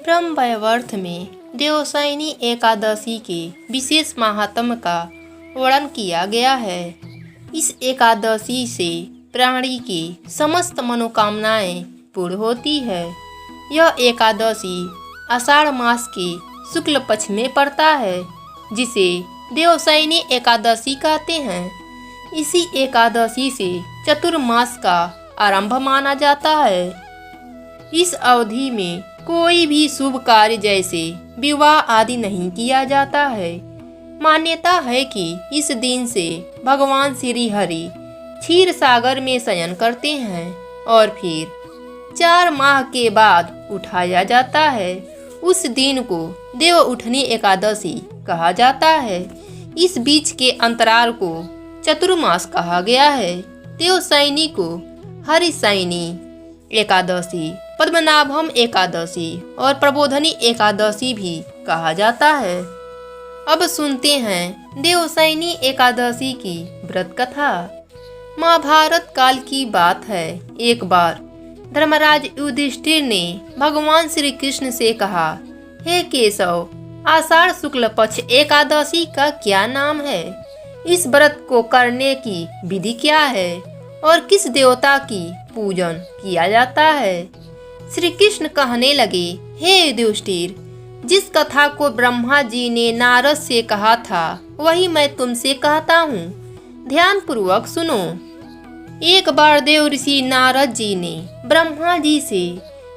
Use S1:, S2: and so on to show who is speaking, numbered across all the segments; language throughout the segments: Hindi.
S1: ब्रह्मवैवर्त में देवशयनी एकादशी के विशेष महात्म्य का वर्णन किया गया है। इस एकादशी से प्राणी की समस्त मनोकामनाएं पूर्ण होती है। यह एकादशी आषाढ़ मास के शुक्ल पक्ष में पड़ता है, जिसे देवशयनी एकादशी कहते हैं। इसी एकादशी से चतुर्मास का आरंभ माना जाता है। इस अवधि में कोई भी शुभ कार्य जैसे विवाह आदि नहीं किया जाता है। मान्यता है कि इस दिन से भगवान श्री हरि क्षीर सागर में शयन करते हैं और फिर 4 माह के बाद उठाया जाता है। उस दिन को देव उठनी एकादशी कहा जाता है। इस बीच के अंतराल को चतुर्मास कहा गया है। देवशयनी को हरिशयनी एकादशी, पद्मनाभम एकादशी और प्रबोधनी एकादशी भी कहा जाता है। अब सुनते हैं देवशयनी एकादशी की व्रत कथा। महाभारत काल की बात है। एक बार धर्मराज युधिष्ठिर ने भगवान श्री कृष्ण से कहा, हे केशव, आषाढ़ शुक्ल पक्ष एकादशी का क्या नाम है? इस व्रत को करने की विधि क्या है और किस देवता की पूजन किया जाता है? श्री कृष्ण कहने लगे, हे युधिष्ठिर, जिस कथा को ब्रह्मा जी ने नारद से कहा था वही मैं तुमसे कहता हूँ। ध्यान पूर्वक सुनो। एक बार देव ऋषि नारद जी ने ब्रह्मा जी से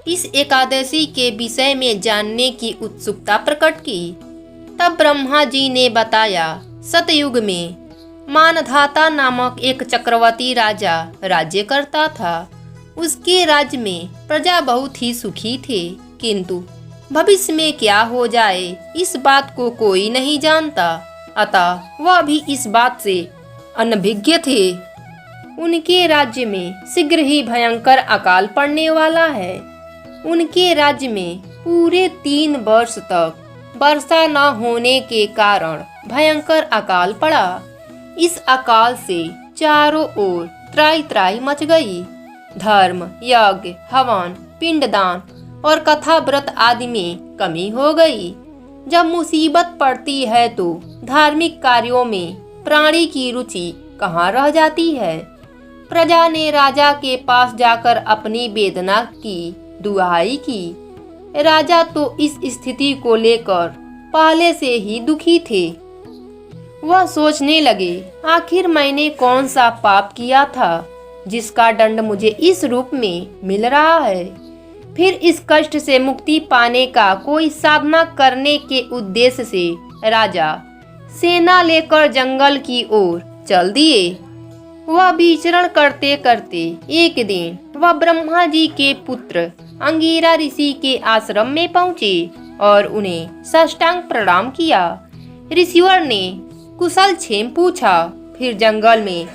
S1: इस एकादशी के विषय में जानने की उत्सुकता प्रकट की। तब ब्रह्मा जी ने बताया, सतयुग में मानधाता नामक एक चक्रवर्ती राजा राज्य करता था। उसके राज्य में प्रजा बहुत ही सुखी थे, किंतु भविष्य में क्या हो जाए इस बात को कोई नहीं जानता। अतः वह भी इस बात से अनभिज्ञ थे। उनके राज्य में शीघ्र ही भयंकर अकाल पड़ने वाला है। उनके राज्य में पूरे 3 वर्ष तक वर्षा न होने के कारण भयंकर अकाल पड़ा। इस अकाल से चारों ओर त्राहि त्राहि मच गई। धर्म, यज्ञ, हवन, पिंडदान और कथा व्रत आदि में कमी हो गई। जब मुसीबत पड़ती है तो धार्मिक कार्यों में प्राणी की रुचि कहाँ रह जाती है। प्रजा ने राजा के पास जाकर अपनी वेदना की दुहाई की। राजा तो इस स्थिति को लेकर पहले से ही दुखी थे। वह सोचने लगे, आखिर मैंने कौन सा पाप किया था जिसका दंड मुझे इस रूप में मिल रहा है। फिर इस कष्ट से मुक्ति पाने का कोई साधना करने के उद्देश्य से राजा सेना लेकर जंगल की ओर चल दिए। वह विचरण करते करते एक दिन वह ब्रह्मा जी के पुत्र अंगिरा ऋषि के आश्रम में पहुँचे और उन्हें साष्टांग प्रणाम किया। ऋषिवर ने कुशल क्षेम पूछा, फिर जंगल में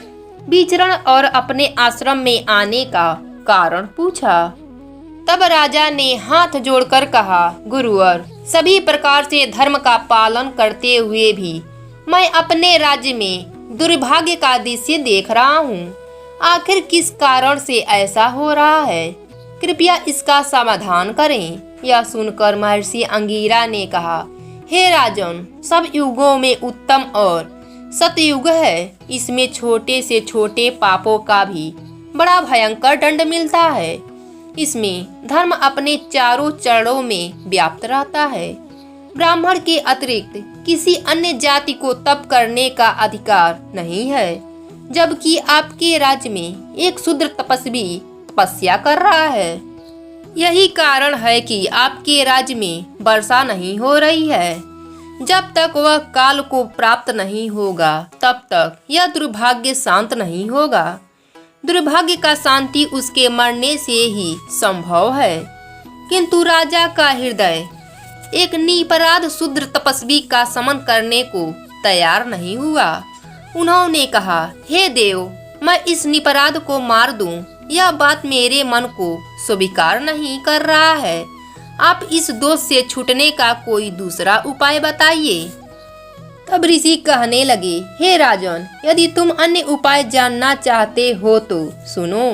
S1: विचरण और अपने आश्रम में आने का कारण पूछा। तब राजा ने हाथ जोड़कर कहा, गुरुवर, सभी प्रकार से धर्म का पालन करते हुए भी मैं अपने राज्य में दुर्भाग्य का दृश्य देख रहा हूँ। आखिर किस कारण से ऐसा हो रहा है? कृपया इसका समाधान करें। यह सुनकर महर्षि अंगिरा ने कहा, हे राजन, सब युगों में उत्तम और सतयुग है। इसमें छोटे से छोटे पापों का भी बड़ा भयंकर दंड मिलता है। इसमें धर्म अपने चारों चरणों में व्याप्त रहता है। ब्राह्मण के अतिरिक्त किसी अन्य जाति को तप करने का अधिकार नहीं है, जबकि आपके राज्य में एक शूद्र तपस्वी तपस्या कर रहा है। यही कारण है कि आपके राज्य में वर्षा नहीं हो रही है। जब तक वह काल को प्राप्त नहीं होगा तब तक यह दुर्भाग्य शांत नहीं होगा। दुर्भाग्य का शांति उसके मरने से ही संभव है। किंतु राजा का हृदय एक निरपराध शूद्र तपस्वी का समन करने को तैयार नहीं हुआ। उन्होंने कहा, हे देव, मैं इस निरपराध को मार दूं, यह बात मेरे मन को स्वीकार नहीं कर रहा है। आप इस दोष से छूटने का कोई दूसरा उपाय बताइए। तब ऋषि कहने लगे, हे राजन, यदि तुम अन्य उपाय जानना चाहते हो तो सुनो।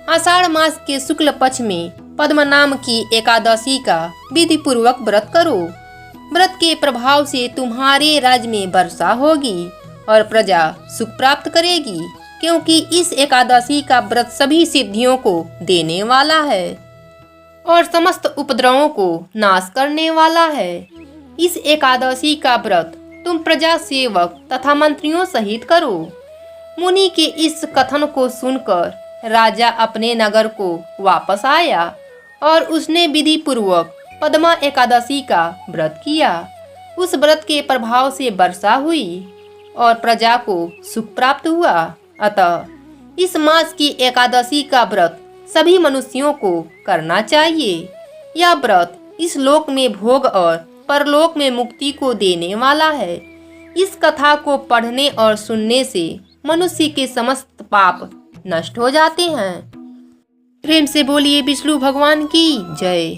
S1: आषाढ़ मास के शुक्ल पक्ष में पद्म नाम की एकादशी का विधि पूर्वक व्रत करो। व्रत के प्रभाव से तुम्हारे राज्य में वर्षा होगी और प्रजा सुख प्राप्त करेगी, क्योंकि इस एकादशी का व्रत सभी सिद्धियों को देने वाला है और समस्त उपद्रवों को नाश करने वाला है। इस एकादशी का व्रत तुम प्रजा सेवक तथा मंत्रियों सहित करो। मुनि के इस कथन को सुनकर राजा अपने नगर को वापस आया और उसने विधि पूर्वक पद्मा एकादशी का व्रत किया। उस व्रत के प्रभाव से वर्षा हुई और प्रजा को सुख प्राप्त हुआ। अतः इस मास की एकादशी का व्रत सभी मनुष्यों को करना चाहिए। यह व्रत इस लोक में भोग और परलोक में मुक्ति को देने वाला है। इस कथा को पढ़ने और सुनने से मनुष्य के समस्त पाप नष्ट हो जाते हैं। प्रेम से बोलिए विष्णु भगवान की जय।